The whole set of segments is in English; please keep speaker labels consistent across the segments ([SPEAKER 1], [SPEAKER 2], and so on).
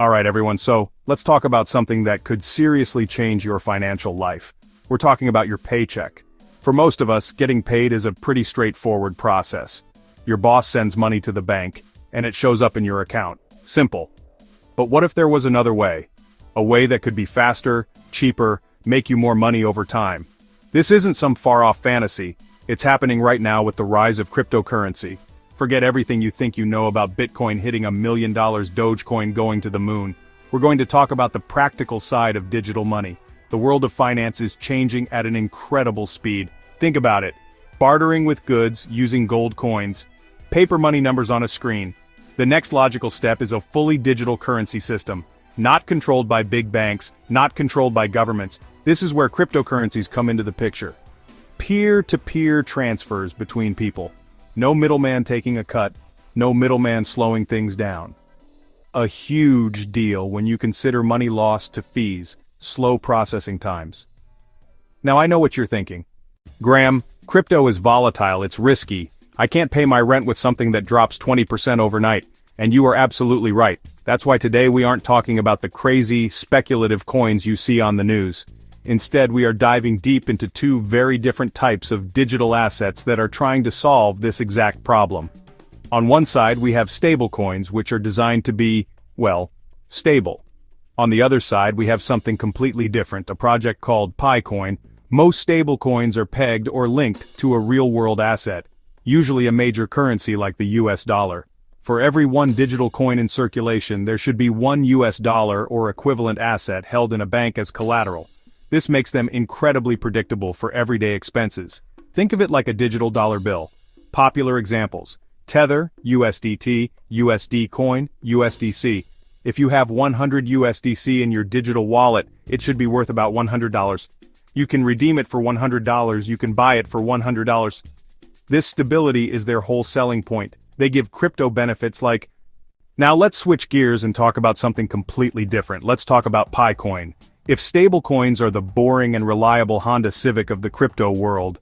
[SPEAKER 1] Alright everyone, so let's talk about something that could seriously change your financial life. We're talking about your paycheck. For most of us, getting paid is a pretty straightforward process. Your boss sends money to the bank, and it shows up in your account. Simple. But what if there was another way? A way that could be faster, cheaper, make you more money over time. This isn't some far-off fantasy. It's happening right now with the rise of cryptocurrency. Forget everything you think you know about Bitcoin hitting $1 million, Dogecoin going to the moon. We're going to talk about the practical side of digital money. The world of finance is changing at an incredible speed. Think about it. Bartering with goods using gold coins. Paper money numbers on a screen. The next logical step is a fully digital currency system. Not controlled by big banks, not controlled by governments. This is where cryptocurrencies come into the picture. Peer-to-peer transfers between people. No middleman taking a cut, no middleman slowing things down. A huge deal when you consider money lost to fees, slow processing times. Now I know what you're thinking. Graham, crypto is volatile, it's risky. I can't pay my rent with something that drops 20% overnight. And you are absolutely right. That's why today we aren't talking about the crazy, speculative coins you see on the news. Instead, we are diving deep into two very different types of digital assets that are trying to solve this exact problem. On one side, we have stablecoins, which are designed to be, well, stable. On the other side, we have something completely different, a project called Paycoin. Most stablecoins are pegged or linked to a real-world asset, usually a major currency like the US dollar. For every one digital coin in circulation, there should be one US dollar or equivalent asset held in a bank as collateral. This makes them incredibly predictable for everyday expenses. Think of it like a digital dollar bill. Popular examples: Tether, USDT, USD Coin, USDC. If you have 100 USDC in your digital wallet, it should be worth about $100. You can redeem it for $100, you can buy it for $100. This stability is their whole selling point. They give crypto benefits like... Now let's switch gears and talk about something completely different. Let's talk about Paycoin. If stablecoins are the boring and reliable Honda Civic of the crypto world,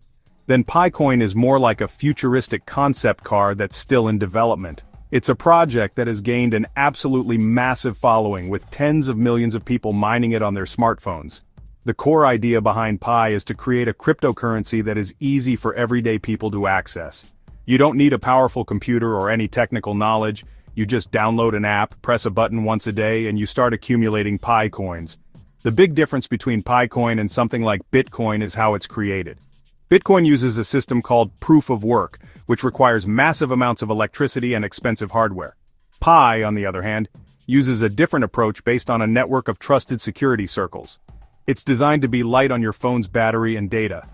[SPEAKER 1] then Paycoin is more like a futuristic concept car that's still in development. It's a project that has gained an absolutely massive following with tens of millions of people mining it on their smartphones. The core idea behind Pi is to create a cryptocurrency that is easy for everyday people to access. You don't need a powerful computer or any technical knowledge. You just download an app, press a button once a day, and you start accumulating Pi coins. The big difference between Paycoin and something like Bitcoin is how it's created. Bitcoin uses a system called proof of work, which requires massive amounts of electricity and expensive hardware. Pi, on the other hand, uses a different approach based on a network of trusted security circles. It's designed to be light on your phone's battery and data.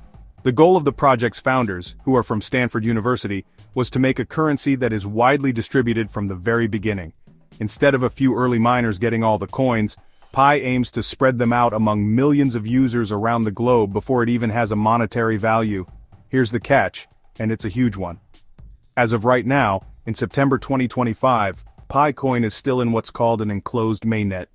[SPEAKER 1] The goal of the project's founders, who are from Stanford University, was to make a currency that is widely distributed from the very beginning. Instead of a few early miners getting all the coins, Pi aims to spread them out among millions of users around the globe before it even has a monetary value. Here's the catch, and it's a huge one. As of right now, in September 2025, Paycoin is still in what's called an enclosed mainnet.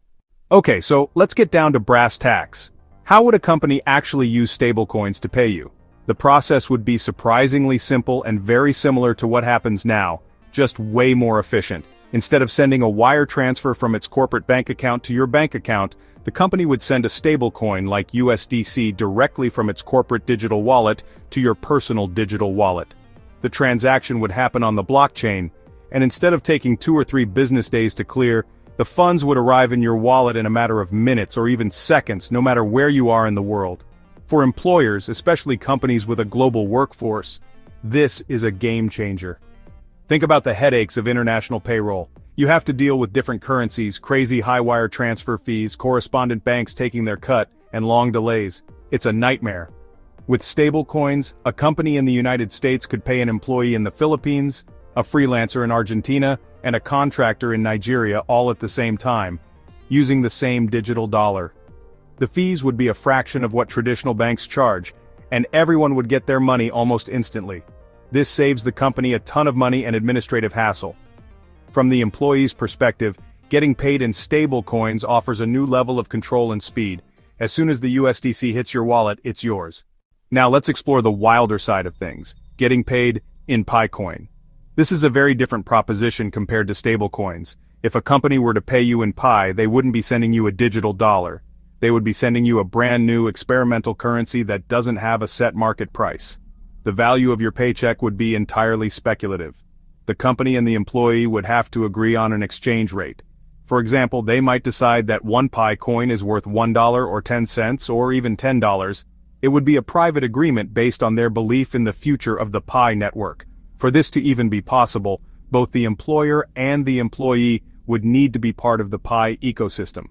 [SPEAKER 1] Okay, so let's get down to brass tacks. How would a company actually use stablecoins to pay you? The process would be surprisingly simple and very similar to what happens now, just way more efficient. Instead of sending a wire transfer from its corporate bank account to your bank account, the company would send a stablecoin like USDC directly from its corporate digital wallet to your personal digital wallet. The transaction would happen on the blockchain, and instead of taking 2 or 3 business days to clear, the funds would arrive in your wallet in a matter of minutes or even seconds, no matter where you are in the world. For employers, especially companies with a global workforce, this is a game changer. Think about the headaches of international payroll. You have to deal with different currencies, crazy high wire transfer fees, correspondent banks taking their cut, and long delays. It's a nightmare. With stablecoins, a company in the United States could pay an employee in the Philippines, a freelancer in Argentina, and a contractor in Nigeria all at the same time, using the same digital dollar. The fees would be a fraction of what traditional banks charge, and everyone would get their money almost instantly. This saves the company a ton of money and administrative hassle. From the employee's perspective, getting paid in stable coins offers a new level of control and speed. As soon as the USDC hits your wallet, it's yours. Now let's explore the wilder side of things, getting paid in Paycoin. This is a very different proposition compared to stablecoins. If a company were to pay you in Pi, they wouldn't be sending you a digital dollar. They would be sending you a brand new experimental currency that doesn't have a set market price. The value of your paycheck would be entirely speculative. The company and the employee would have to agree on an exchange rate. For example, they might decide that one Pi coin is worth $1 or 10 cents or even $10. It would be a private agreement based on their belief in the future of the Pi network. For this to even be possible, both the employer and the employee would need to be part of the Pi ecosystem.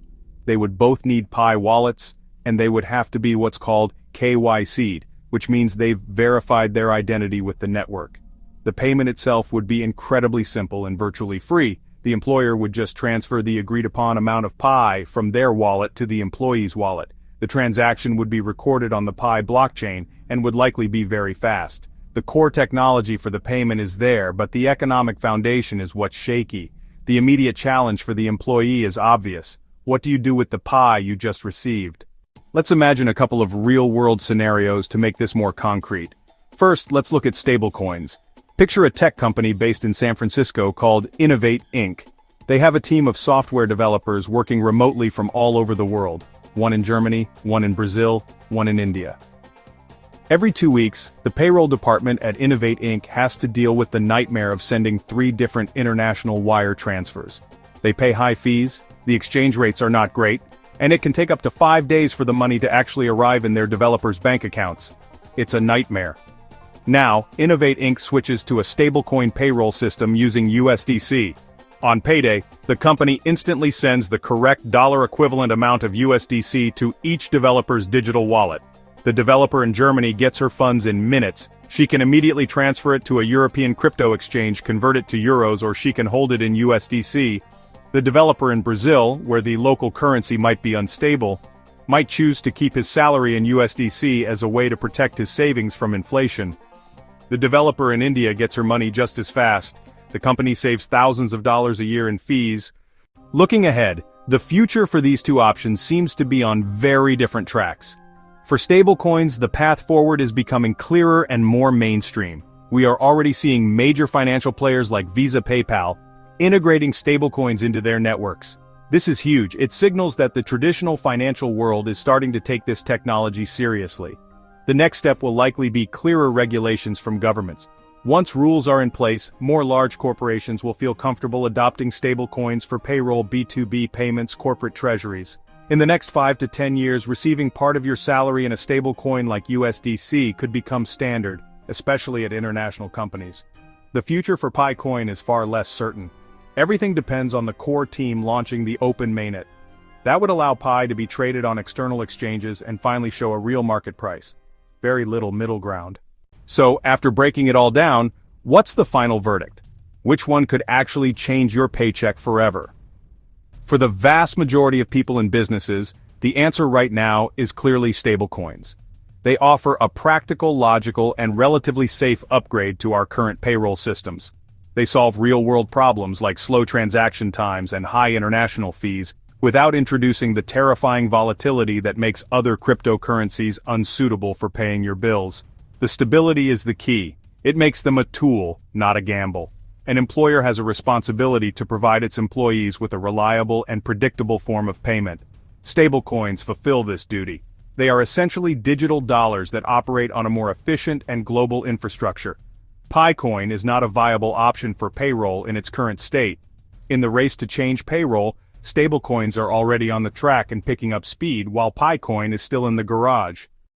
[SPEAKER 1] They would both need Pi wallets, and they would have to be what's called KYC'd, which means they've verified their identity with the network. The payment itself would be incredibly simple and virtually free. The employer would just transfer the agreed-upon amount of Pi from their wallet to the employee's wallet. The transaction would be recorded on the Pi blockchain and would likely be very fast. The core technology for the payment is there, but the economic foundation is what's shaky. The immediate challenge for the employee is obvious. What do you do with the Pi you just received? Let's imagine a couple of real-world scenarios to make this more concrete. First, let's look at stablecoins. Picture a tech company based in San Francisco called Innovate Inc. They have a team of software developers working remotely from all over the world. One in Germany, one in Brazil, one in India. Every 2 weeks, the payroll department at Innovate Inc. has to deal with the nightmare of sending 3 different international wire transfers. They pay high fees, the exchange rates are not great, and it can take up to 5 days for the money to actually arrive in their developers' bank accounts. It's a nightmare. Now, Innovate Inc. switches to a stablecoin payroll system using USDC. On payday, the company instantly sends the correct dollar-equivalent amount of USDC to each developer's digital wallet. The developer in Germany gets her funds in minutes. She can immediately transfer it to a European crypto exchange, convert it to euros, or she can hold it in USDC. The developer in Brazil, where the local currency might be unstable, might choose to keep his salary in USDC as a way to protect his savings from inflation. The developer in India gets her money just as fast. The company saves thousands of dollars a year in fees. Looking ahead, the future for these two options seems to be on very different tracks. For stablecoins, the path forward is becoming clearer and more mainstream. We are already seeing major financial players like Visa, PayPal, integrating stablecoins into their networks. This is huge. It signals that the traditional financial world is starting to take this technology seriously. The next step will likely be clearer regulations from governments. Once rules are in place, more large corporations will feel comfortable adopting stablecoins for payroll, B2B payments, corporate treasuries. In the next 5 to 10 years, receiving part of your salary in a stablecoin like USDC could become standard, especially at international companies. The future for Pi coin is far less certain. Everything depends on the core team launching the open mainnet. That would allow Pi to be traded on external exchanges and finally show a real market price. Very little middle ground. So, after breaking it all down, what's the final verdict? Which one could actually change your paycheck forever? For the vast majority of people and businesses, the answer right now is clearly stablecoins. They offer a practical, logical, and relatively safe upgrade to our current payroll systems. They solve real-world problems like slow transaction times and high international fees, without introducing the terrifying volatility that makes other cryptocurrencies unsuitable for paying your bills. The stability is the key. It makes them a tool, not a gamble. An employer has a responsibility to provide its employees with a reliable and predictable form of payment. Stablecoins fulfill this duty. They are essentially digital dollars that operate on a more efficient and global infrastructure. Picoin is not a viable option for payroll in its current state. In the race to change payroll, stablecoins are already on the track and picking up speed, while Picoin is still in the garage.